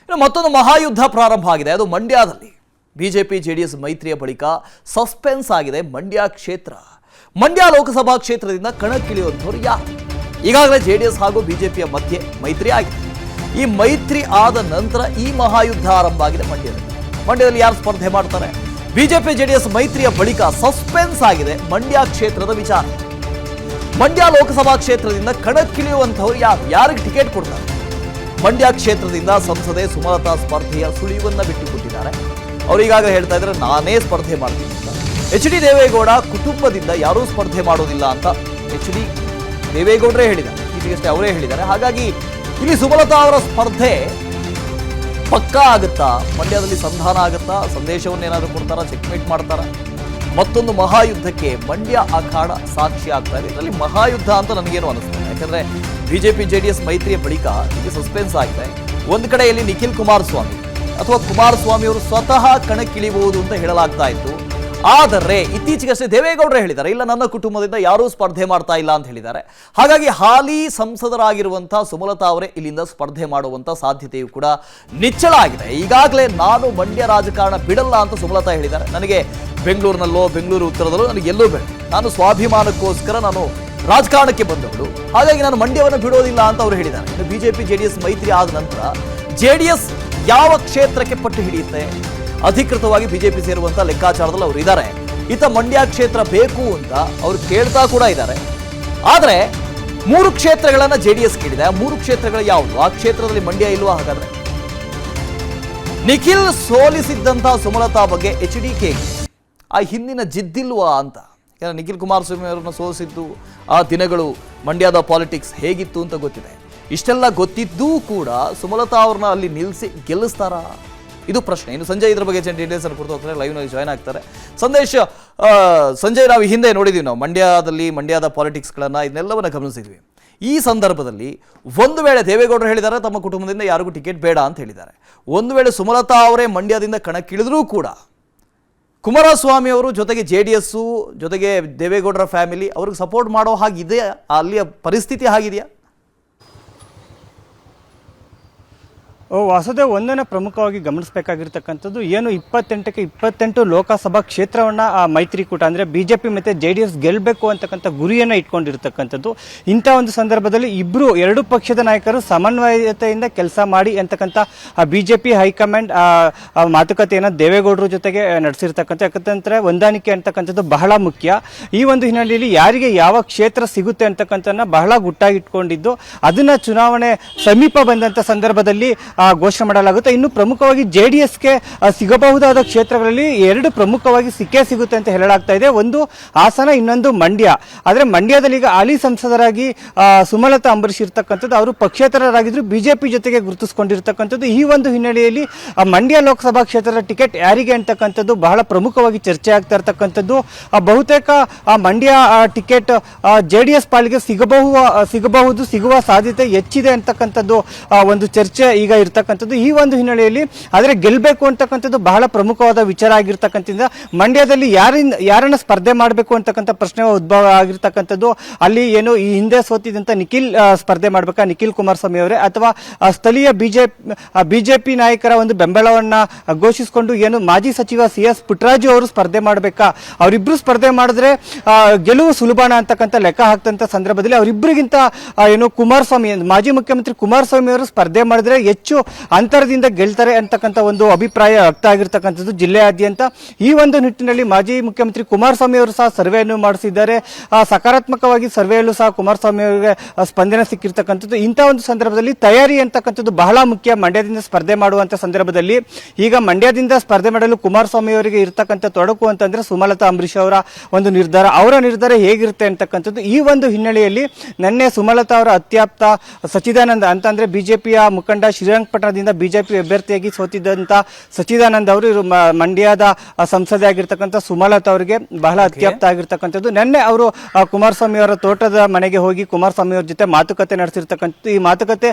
ಇನ್ನು ಮತ್ತೊಂದು ಮಹಾಯುದ್ಧ ಪ್ರಾರಂಭ ಆಗಿದೆ. ಅದು ಮಂಡ್ಯದಲ್ಲಿ ಬಿಜೆಪಿ ಜೆಡಿಎಸ್ ಮೈತ್ರಿಯ ಬಳಿಕ ಸಸ್ಪೆನ್ಸ್ ಆಗಿದೆ. ಮಂಡ್ಯ ಕ್ಷೇತ್ರ, ಮಂಡ್ಯ ಲೋಕಸಭಾ ಕ್ಷೇತ್ರದಿಂದ ಕಣಕ್ಕಿಳಿಯುವಂಥವ್ರು ಯಾರು? ಈಗಾಗಲೇ ಜೆಡಿಎಸ್ ಹಾಗೂ ಬಿಜೆಪಿಯ ಮಧ್ಯೆ ಮೈತ್ರಿ ಆಗಿದೆ. ಈ ಮೈತ್ರಿ ಆದ ನಂತರ ಈ ಮಹಾಯುದ್ಧ ಆರಂಭ ಆಗಿದೆ ಮಂಡ್ಯದಲ್ಲಿ ಯಾರು ಸ್ಪರ್ಧೆ ಮಾಡ್ತಾರೆ? ಬಿಜೆಪಿ ಜೆಡಿಎಸ್ ಮೈತ್ರಿಯ ಬಳಿಕ ಸಸ್ಪೆನ್ಸ್ ಆಗಿದೆ ಮಂಡ್ಯ ಕ್ಷೇತ್ರದ ವಿಚಾರ. ಮಂಡ್ಯ ಲೋಕಸಭಾ ಕ್ಷೇತ್ರದಿಂದ ಕಣಕ್ಕಿಳಿಯುವಂಥವ್ರು ಯಾರಿಗೆ ಟಿಕೆಟ್ ಕೊಡ್ತಾರೆ? ಮಂಡ್ಯ ಕ್ಷೇತ್ರದಿಂದ ಸಂಸದೆ ಸುಮಲತಾ ಸ್ಪರ್ಧೆಯ ಸುಳಿವನ್ನ ಬಿಟ್ಟುಕೊಟ್ಟಿದ್ದಾರೆ. ಅವರು ಈಗಾಗಲೇ ಹೇಳ್ತಾ ಇದ್ದಾರೆ, ನಾನೇ ಸ್ಪರ್ಧೆ ಮಾಡ್ತೀನಿ ಅಂತ. ಎಚ್ ಡಿ ದೇವೇಗೌಡ ಕುಟುಂಬದಿಂದ ಯಾರೂ ಸ್ಪರ್ಧೆ ಮಾಡೋದಿಲ್ಲ ಅಂತ ಎಚ್ ಡಿ ದೇವೇಗೌಡರೇ ಹೇಳಿದ್ದಾರೆ, ಈಗಷ್ಟೇ ಅವರೇ ಹೇಳಿದ್ದಾರೆ. ಹಾಗಾಗಿ ಇಲ್ಲಿ ಸುಮಲತಾ ಅವರ ಸ್ಪರ್ಧೆ ಪಕ್ಕಾ ಆಗುತ್ತಾ? ಮಂಡ್ಯದಲ್ಲಿ ಸಂಧಾನ ಆಗುತ್ತಾ? ಸಂದೇಶವನ್ನು ಏನಾದರೂ ಕೊಡ್ತಾರಾ? ಚೆಕ್ಮೇಟ್ ಮಾಡ್ತಾರಾ? ಮತ್ತೊಂದು ಮಹಾಯುದ್ಧಕ್ಕೆ ಮಂಡ್ಯ ಅಖಾಡ ಸಾಕ್ಷಿ ಆಗ್ತಾ ಇದೆ. ಇದರಲ್ಲಿ ಮಹಾಯುದ್ಧ ಅಂತ ನನಗೇನು ಅನಿಸ್ತದೆ, ಯಾಕಂದ್ರೆ ಬಿಜೆಪಿ ಜೆಡಿಎಸ್ ಮೈತ್ರಿಯ ಬಳಿಕ ಇದು ಸಸ್ಪೆನ್ಸ್ ಆಗಿದೆ. ಒಂದು ಕಡೆಯಲ್ಲಿ ನಿಖಿಲ್ ಕುಮಾರಸ್ವಾಮಿ ಅಥವಾ ಕುಮಾರಸ್ವಾಮಿ ಅವರು ಸ್ವತಃ ಕಣಕ್ಕಿಳಿಬಹುದು ಅಂತ ಹೇಳಲಾಗ್ತಾ ಇತ್ತು. ಆದರೆ ಇತ್ತೀಚೆಗಷ್ಟೇ ದೇವೇಗೌಡರೇ ಹೇಳಿದ್ದಾರೆ, ಇಲ್ಲ ನನ್ನ ಕುಟುಂಬದಿಂದ ಯಾರೂ ಸ್ಪರ್ಧೆ ಮಾಡ್ತಾ ಇಲ್ಲ ಅಂತ ಹೇಳಿದ್ದಾರೆ. ಹಾಗಾಗಿ ಹಾಲಿ ಸಂಸದರಾಗಿರುವಂತಹ ಸುಮಲತಾ ಅವರೇ ಇಲ್ಲಿಂದ ಸ್ಪರ್ಧೆ ಮಾಡುವಂತ ಸಾಧ್ಯತೆಯೂ ಕೂಡ ನಿಚ್ಚಳ ಆಗಿದೆ. ಈಗಾಗಲೇ ನಾನು ಮಂಡ್ಯ ರಾಜಕಾರಣ ಬಿಡಲ್ಲ ಅಂತ ಸುಮಲತಾ ಹೇಳಿದ್ದಾರೆ. ನನಗೆ ಬೆಂಗಳೂರಿನಲ್ಲೋ ಬೆಂಗಳೂರು ಉತ್ತರದಲ್ಲೋ ನನಗೆ ಎಲ್ಲೂ ಬೇಡ, ನಾನು ಸ್ವಾಭಿಮಾನಕ್ಕೋಸ್ಕರ ನಾನು ರಾಜಕಾರಣಕ್ಕೆ ಬಂದವಳು, ಹಾಗಾಗಿ ನಾನು ಮಂಡ್ಯವನ್ನು ಬಿಡೋದಿಲ್ಲ ಅಂತ ಅವರು ಹೇಳಿದ್ದಾರೆ. ಇನ್ನು ಬಿಜೆಪಿ ಜೆಡಿಎಸ್ ಮೈತ್ರಿ ಆದ ನಂತರ ಜೆಡಿಎಸ್ ಯಾವ ಕ್ಷೇತ್ರಕ್ಕೆ ಪಟ್ಟು ಹಿಡಿಯುತ್ತೆ? ಅಧಿಕೃತವಾಗಿ ಬಿಜೆಪಿ ಸೇರುವಂತ ಲೆಕ್ಕಾಚಾರದಲ್ಲಿ ಅವರು ಇದ್ದಾರೆ. ಈತ ಮಂಡ್ಯ ಕ್ಷೇತ್ರ ಬೇಕು ಅಂತ ಅವರು ಕೇಳ್ತಾ ಕೂಡ ಇದ್ದಾರೆ. ಆದ್ರೆ 3 ಕ್ಷೇತ್ರಗಳನ್ನ ಜೆಡಿಎಸ್ ಕೇಳಿದೆ. ಆ 3 ಕ್ಷೇತ್ರಗಳು ಯಾವುದು? ಆ ಕ್ಷೇತ್ರದಲ್ಲಿ ಮಂಡ್ಯ ಇಲ್ವಾ? ಹಾಗಾದ್ರೆ ನಿಖಿಲ್ ಸೋಲಿಸಿದ್ದಂತಹ ಸುಮಲತಾ ಬಗ್ಗೆ ಎಚ್ ಡಿ ಕೆ ಆ ಹಿಂದಿನ ಜಿದ್ದಿಲ್ವಾ ಅಂತ. ನಿಖಿಲ್ ಕುಮಾರಸ್ವಾಮಿ ಅವರನ್ನು ಸೋಲಿಸಿದ್ದು ಆ ದಿನಗಳು ಮಂಡ್ಯದ ಪಾಲಿಟಿಕ್ಸ್ ಹೇಗಿತ್ತು ಅಂತ ಗೊತ್ತಿದೆ. ಇಷ್ಟೆಲ್ಲ ಗೊತ್ತಿದ್ದೂ ಕೂಡ ಸುಮಲತಾ ಅವ್ರನ್ನ ಅಲ್ಲಿ ನಿಲ್ಲಿಸಿ ಗೆಲ್ಲಿಸ್ತಾರಾ? ಇದು ಪ್ರಶ್ನೆ. ಇನ್ನು ಸಂಜಯ್ ಇದ್ರ ಬಗ್ಗೆ ಡೀಟೇಲ್ಸ್ ಅನ್ನು ಕೊಡ್ತಾ ಹೋಗ್ತಾರೆ, ಲೈವ್ ನಲ್ಲಿ ಜಾಯ್ನ್ ಆಗ್ತಾರೆ. ಸಂಜಯ್, ನಾವು ಹಿಂದೆ ನೋಡಿದೀವಿ, ನಾವು ಮಂಡ್ಯದ ಪಾಲಿಟಿಕ್ಸ್ಗಳನ್ನ ಇದನ್ನೆಲ್ಲವನ್ನ ಗಮನಿಸಿದ್ವಿ. ಈ ಸಂದರ್ಭದಲ್ಲಿ ಒಂದು ವೇಳೆ ದೇವೇಗೌಡರು ಹೇಳಿದ್ದಾರೆ ತಮ್ಮ ಕುಟುಂಬದಿಂದ ಯಾರಿಗೂ ಟಿಕೆಟ್ ಬೇಡ ಅಂತ ಹೇಳಿದ್ದಾರೆ. ಒಂದು ವೇಳೆ ಸುಮಲತಾ ಅವರೇ ಮಂಡ್ಯದಿಂದ ಕಣಕ್ಕಿಳಿದ್ರೂ ಕೂಡ ಕುಮಾರಸ್ವಾಮಿ ಅವರು ಜೊತೆಗೆ ಜೆಡಿಎಸ್ ಜೊತೆಗೆ ದೇವೇಗೌಡರ ಫ್ಯಾಮಿಲಿ ಅವ್ರಿಗೆ ಸಪೋರ್ಟ್ ಮಾಡೋ ಹಾಗಿದೆಯಾ? ಅಲ್ಲಿಯ ಪರಿಸ್ಥಿತಿ ಹಾಗಿದೆಯಾ? ವಾಸುದೇವ್, ಒಂದನ್ನು ಪ್ರಮುಖವಾಗಿ ಗಮನಿಸಬೇಕಾಗಿರ್ತಕ್ಕಂಥದ್ದು ಏನು 28ಕ್ಕೆ 28 ಲೋಕಸಭಾ ಕ್ಷೇತ್ರವನ್ನು ಆ ಮೈತ್ರಿಕೂಟ ಅಂದರೆ ಬಿಜೆಪಿ ಮತ್ತು ಜೆಡಿಎಸ್ ಗೆಲ್ಲಬೇಕು ಅಂತಕ್ಕಂಥ ಗುರಿಯನ್ನು ಇಟ್ಕೊಂಡಿರ್ತಕ್ಕಂಥದ್ದು. ಇಂಥ ಒಂದು ಸಂದರ್ಭದಲ್ಲಿ ಎರಡು ಪಕ್ಷದ ನಾಯಕರು ಸಮನ್ವಯತೆಯಿಂದ ಕೆಲಸ ಮಾಡಿ ಅಂತಕ್ಕಂಥ ಬಿಜೆಪಿ ಹೈಕಮಾಂಡ್ ಮಾತುಕತೆಯನ್ನು ದೇವೇಗೌಡರ ಜೊತೆಗೆ ನಡೆಸಿರ್ತಕ್ಕಂಥ, ಯಾಕಂತಂದ್ರೆ ಹೊಂದಾಣಿಕೆ ಅಂತಕ್ಕಂಥದ್ದು ಬಹಳ ಮುಖ್ಯ. ಈ ಒಂದು ಹಿನ್ನೆಲೆಯಲ್ಲಿ ಯಾರಿಗೆ ಯಾವ ಕ್ಷೇತ್ರ ಸಿಗುತ್ತೆ ಅಂತಕ್ಕಂಥದ್ದನ್ನ ಬಹಳ ಗುಟ್ಟಾಗಿ ಇಟ್ಕೊಂಡಿದ್ದು, ಅದನ್ನ ಚುನಾವಣೆ ಸಮೀಪ ಬಂದಂಥ ಸಂದರ್ಭದಲ್ಲಿ ಘೋಷಣೆ ಮಾಡಲಾಗುತ್ತೆ. ಇನ್ನು ಪ್ರಮುಖವಾಗಿ ಜೆಡಿಎಸ್ಗೆ ಸಿಗಬಹುದಾದ ಕ್ಷೇತ್ರಗಳಲ್ಲಿ 2 ಪ್ರಮುಖವಾಗಿ ಸಿಗುತ್ತೆ ಅಂತ ಹೇಳಲಾಗ್ತಾ ಇದೆ. ಒಂದು ಹಾಸನ, ಇನ್ನೊಂದು ಮಂಡ್ಯ. ಆದರೆ ಮಂಡ್ಯದಲ್ಲಿ ಈಗ ಹಾಲಿ ಸಂಸದರಾಗಿ ಸುಮಲತಾ ಅಂಬರೀಶ್ ಇರ್ತಕ್ಕಂಥದ್ದು, ಅವರು ಪಕ್ಷೇತರರಾಗಿದ್ರು, ಬಿಜೆಪಿ ಜೊತೆಗೆ ಗುರುತಿಸಿಕೊಂಡಿರ್ತಕ್ಕಂಥದ್ದು. ಈ ಒಂದು ಹಿನ್ನೆಲೆಯಲ್ಲಿ ಮಂಡ್ಯ ಲೋಕಸಭಾ ಕ್ಷೇತ್ರದ ಟಿಕೆಟ್ ಯಾರಿಗೆ ಅಂತಕ್ಕಂಥದ್ದು ಬಹಳ ಪ್ರಮುಖವಾಗಿ ಚರ್ಚೆ ಆಗ್ತಾ ಇರ್ತಕ್ಕಂಥದ್ದು. ಬಹುತೇಕ ಮಂಡ್ಯ ಟಿಕೆಟ್ ಜೆಡಿಎಸ್ ಪಾಲಿಗೆ ಸಿಗುವ ಸಾಧ್ಯತೆ ಹೆಚ್ಚಿದೆ ಅಂತಕ್ಕಂಥದ್ದು ಒಂದು ಚರ್ಚೆ ಈಗ ಇರ್ತಕ್ಕಂಥದ್ದು. ಈ ಒಂದು ಹಿನ್ನೆಲೆಯಲ್ಲಿ ಆದರೆ ಗೆಲ್ಲಬೇಕು ಅಂತಕ್ಕಂಥದ್ದು ಬಹಳ ಪ್ರಮುಖವಾದ ವಿಚಾರ ಆಗಿರ್ತಕ್ಕಂಥದ್ದು. ಮಂಡ್ಯದಲ್ಲಿ ಯಾರನ್ನ ಸ್ಪರ್ಧೆ ಮಾಡಬೇಕು ಅಂತಕ್ಕಂಥ ಪ್ರಶ್ನೆ ಉದ್ಭವ ಆಗಿರ್ತಕ್ಕಂಥದ್ದು. ಅಲ್ಲಿ ಏನು ಈ ಹಿಂದೆ ಸೋತಿದ್ದಂತ ನಿಖಿಲ್ ಸ್ಪರ್ಧೆ ಮಾಡಬೇಕಾ, ನಿಖಿಲ್ ಕುಮಾರಸ್ವಾಮಿ ಅವರೇ, ಅಥವಾ ಸ್ಥಳೀಯ ಬಿಜೆಪಿ ನಾಯಕರ ಒಂದು ಬೆಂಬಲವನ್ನ ಘೋಷಿಸಿಕೊಂಡು ಏನು ಮಾಜಿ ಸಚಿವ CS ಪುಟ್ಟರಾಜು ಅವರು ಸ್ಪರ್ಧೆ ಮಾಡಬೇಕಾ? ಅವರಿಬ್ರು ಸ್ಪರ್ಧೆ ಮಾಡಿದ್ರೆ ಗೆಲುವು ಸುಲಭನ ಅಂತಕ್ಕಂಥ ಲೆಕ್ಕ ಹಾಕ್ತಂತ ಸಂದರ್ಭದಲ್ಲಿ ಅವರಿಬ್ಬರಿಗಿಂತ ಏನು ಕುಮಾರಸ್ವಾಮಿ, ಮಾಜಿ ಮುಖ್ಯಮಂತ್ರಿ ಕುಮಾರಸ್ವಾಮಿ ಅವರು ಸ್ಪರ್ಧೆ ಮಾಡಿದ್ರೆ ಹೆಚ್ಚು ಅಂತರದಿಂದ ಗೆಲ್ತಾರೆ ಅಂತಕ್ಕಂಥ ಒಂದು ಅಭಿಪ್ರಾಯ ವ್ಯಕ್ತ ಆಗಿರ್ತಕ್ಕಂಥದ್ದು ಜಿಲ್ಲೆಯಾದ್ಯಂತ. ಈ ಒಂದು ನಿಟ್ಟಿನಲ್ಲಿ ಮಾಜಿ ಮುಖ್ಯಮಂತ್ರಿ ಕುಮಾರಸ್ವಾಮಿ ಅವರು ಸಹ ಸರ್ವೆಯನ್ನು ಮಾಡಿಸಿದ್ದಾರೆ. ಸಕಾರಾತ್ಮಕವಾಗಿ ಸರ್ವೆಯಲ್ಲೂ ಸಹ ಕುಮಾರಸ್ವಾಮಿ ಅವರಿಗೆ ಸ್ಪಂದನೆ ಸಿಕ್ಕಿರ್ತಕ್ಕಂಥದ್ದು. ಇಂಥ ಒಂದು ಸಂದರ್ಭದಲ್ಲಿ ತಯಾರಿ ಅಂತಕ್ಕಂಥದ್ದು ಬಹಳ ಮುಖ್ಯ. ಮಂಡ್ಯದಿಂದ ಸ್ಪರ್ಧೆ ಮಾಡುವಂತ ಸಂದರ್ಭದಲ್ಲಿ ಈಗ ಮಂಡ್ಯದಿಂದ ಸ್ಪರ್ಧೆ ಮಾಡಲು ಕುಮಾರಸ್ವಾಮಿ ಅವರಿಗೆ ಇರ್ತಕ್ಕಂಥ ತೊಡಕು ಅಂತಂದ್ರೆ ಸುಮಲತಾ ಅಂಬರೀಶ್ ಅವರ ಒಂದು ನಿರ್ಧಾರ, ಅವರ ನಿರ್ಧಾರ ಹೇಗಿರುತ್ತೆ ಅಂತಕ್ಕಂಥದ್ದು. ಈ ಒಂದು ಹಿನ್ನೆಲೆಯಲ್ಲಿ ನಿನ್ನೆ ಸುಮಲತಾ ಅವರ ಅತ್ಯಾಪ್ತ ಸಚ್ಚಿದಾನಂದ ಅಂತಂದ್ರೆ ಬಿಜೆಪಿಯ ಮುಖಂಡ ಶ್ರೀರಂಗಪಟ್ಟಣದಿಂದ ಬಿಜೆಪಿ ಅಭ್ಯರ್ಥಿಯಾಗಿ ಸೋತಿದ್ದಂತ ಸಚ್ಚಿದಾನಂದ ಅವರು ಮಂಡ್ಯದ ಸಂಸದೆ ಆಗಿರ್ತಕ್ಕಂಥ ಸುಮಲತಾ ಅವರಿಗೆ ಬಹಳ ಅತ್ಯಾಪ್ತ ಆಗಿರ್ತಕ್ಕಂಥದ್ದು. ನಿನ್ನೆ ಅವರು ಕುಮಾರಸ್ವಾಮಿ ಅವರ ತೋಟದ ಮನೆಗೆ ಹೋಗಿ ಕುಮಾರಸ್ವಾಮಿ ಅವರ ಜೊತೆ ಮಾತುಕತೆ ನಡೆಸಿರ್ತಕ್ಕಂಥದ್ದು. ಈ ಮಾತುಕತೆ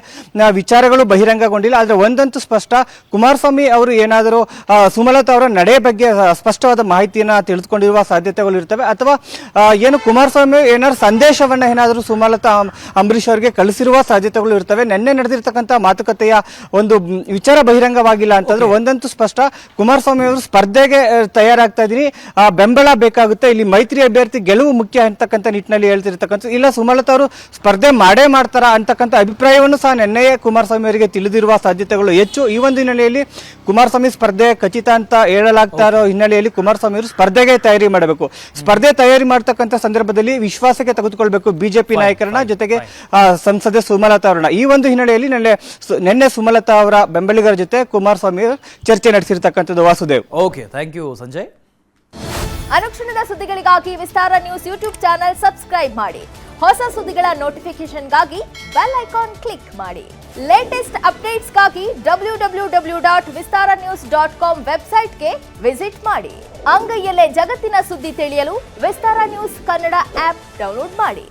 ವಿಚಾರಗಳು ಬಹಿರಂಗಗೊಂಡಿಲ್ಲ. ಆದ್ರೆ ಒಂದಂತೂ ಸ್ಪಷ್ಟ, ಕುಮಾರಸ್ವಾಮಿ ಅವರು ಏನಾದರೂ ಸುಮಲತಾ ಅವರ ನಡೆ ಬಗ್ಗೆ ಸ್ಪಷ್ಟವಾದ ಮಾಹಿತಿಯನ್ನ ತಿಳಿದುಕೊಂಡಿರುವ ಸಾಧ್ಯತೆಗಳು ಇರ್ತವೆ, ಅಥವಾ ಏನು ಕುಮಾರಸ್ವಾಮಿ ಏನಾದ್ರು ಸಂದೇಶವನ್ನ ಏನಾದರೂ ಸುಮಲತಾ ಅಂಬರೀಶ್ ಅವರಿಗೆ ಕಳಿಸಿರುವ ಸಾಧ್ಯತೆಗಳು ಇರ್ತವೆ. ನಿನ್ನೆ ನಡೆದಿರ್ತಕ್ಕಂಥ ಮಾತುಕತೆಯ ಒಂದು ವಿಚಾರ ಬಹಿರಂಗವಾಗಿಲ್ಲ ಅಂತಂದ್ರೆ ಒಂದಂತೂ ಸ್ಪಷ್ಟ, ಕುಮಾರಸ್ವಾಮಿ ಅವರು ಸ್ಪರ್ಧೆಗೆ ತಯಾರಾಗ್ತಾ ಇದೀನಿ, ಬೆಂಬಲ ಬೇಕಾಗುತ್ತೆ, ಇಲ್ಲಿ ಮೈತ್ರಿ ಅಭ್ಯರ್ಥಿ ಗೆಲುವು ಮುಖ್ಯ ಅಂತಕ್ಕಂಥ ನಿಟ್ಟಿನಲ್ಲಿ ಹೇಳ್ತಿರ್ತಕ್ಕಂಥ, ಇಲ್ಲ ಸುಮಲತಾ ಅವರು ಸ್ಪರ್ಧೆ ಮಾಡೇ ಮಾಡ್ತಾರ ಅಂತಕ್ಕಂಥ ಅಭಿಪ್ರಾಯವನ್ನು ಸಹ ನಿನ್ನೆಯೇ ಕುಮಾರಸ್ವಾಮಿ ಅವರಿಗೆ ತಿಳಿದಿರುವ ಸಾಧ್ಯತೆಗಳು ಹೆಚ್ಚು. ಈ ಒಂದು ಹಿನ್ನೆಲೆಯಲ್ಲಿ ಕುಮಾರಸ್ವಾಮಿ ಸ್ಪರ್ಧೆ ಖಚಿತ ಅಂತ ಹೇಳಲಾಗ್ತಾ ಇರೋ ಹಿನ್ನೆಲೆಯಲ್ಲಿ ಕುಮಾರಸ್ವಾಮಿ ಅವರು ಸ್ಪರ್ಧೆಗೆ ತಯಾರಿ ಮಾಡಬೇಕು. ಸ್ಪರ್ಧೆ ತಯಾರಿ ಮಾಡ್ತಕ್ಕಂಥ ಸಂದರ್ಭದಲ್ಲಿ ವಿಶ್ವಾಸಕ್ಕೆ ತೆಗೆದುಕೊಳ್ಬೇಕು ಬಿಜೆಪಿ ನಾಯಕರನ್ನ, ಜೊತೆಗೆ ಸಂಸದೆ ಸುಮಲತಾ ಅವರನ್ನ. ಈ ಒಂದು ಹಿನ್ನೆಲೆಯಲ್ಲಿ ನಿನ್ನೆ ಸುಮಲತಾ ಅವರ ಬೆಂಬಲಿಗರ ಜೊತೆ ಕುಮಾರಸ್ವಾಮಿ ಚರ್ಚೆ ನಡೆಸಿರ್ತಕ್ಕಂಥದ್ದು. Vasudev. Okay, thank you Sanjay. ಅನುಕ್ಷಣದ ಸುದ್ದಿಗಳಿಗಾಗಿ Vistara news YouTube channel subscribe ಮಾಡಿ. ಹೊಸ ಸುದ್ದಿಗಳ ನೋಟಿಫಿಕೇಶನ್ಗಾಗಿ ಬೆಲ್ ಐಕಾನ್ ಕ್ಲಿಕ್ ಮಾಡಿ. ಲೇಟೆಸ್ಟ್ ಅಪ್ಡೇಟ್ಸ್ಗಾಗಿ www.vistaranews.com ವೆಬ್ಸೈಟ್ಗೆ ವಿಸಿಟ್ ಮಾಡಿ. ಅಂಗೈಯಲ್ಲೇ ಜಗತ್ತಿನ ಸುದ್ದಿ ತಿಳಿಯಲು Vistara news Kannada app download ಮಾಡಿ.